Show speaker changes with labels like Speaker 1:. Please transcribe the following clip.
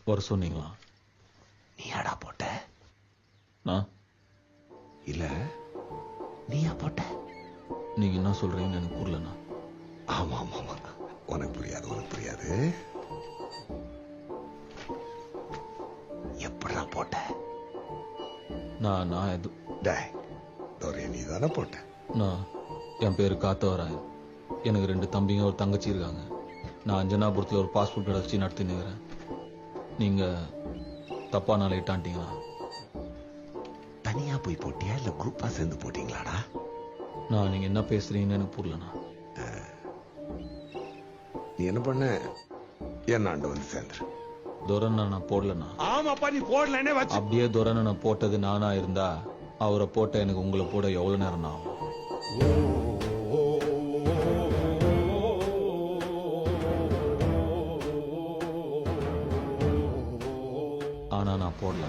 Speaker 1: வர சொன்னீங்களா?
Speaker 2: நீயாடா போட்ட?
Speaker 1: நான்
Speaker 2: இல்ல நீயா போட்ட?
Speaker 1: நீங்க என்ன சொல்றீங்கன்னு எனக்கு புரியலண்ணா.
Speaker 2: ஆமா ஆமா ஆமா, உனக்கு புரியாது. எப்படா போட்ட?
Speaker 1: நான் எது
Speaker 2: டேய், டோரே நீ தானே போட்ட?
Speaker 1: நான் என் பேரு காத்தவராயன். எனக்கு 2 தம்பிங்க ஒரு தங்கச்சி இருக்காங்க. நான் அஞ்சனாபுரத்தில் ஒரு பாஸ்போர்ட் கடை வச்சு நடத்தினுக்கிறேன். நீங்க தப்பா நாளை இட்டான்ட்டீங்களா?
Speaker 2: தனியா போய் போட்டியா இல்ல குரூப்பா சேர்ந்து போட்டீங்களாடா?
Speaker 1: நான் நீங்க என்ன பேசுறீங்கன்னு எனக்கு புரியலண்ணா.
Speaker 2: நீ என்ன பண்ண? என்னாண்ட வந்து சேர்ந்துரு.
Speaker 1: துரனை நான் போடலண்ணா.
Speaker 2: ஆமாப்பா, நீ போடலனே வச்சு.
Speaker 1: அப்படியே துரனை நான் போட்டது நானா இருந்தா அவரை போட்ட எனக்கு உங்களை போட எவ்வளவு நேரம் ஆகும்? ஆனா நான் போடல.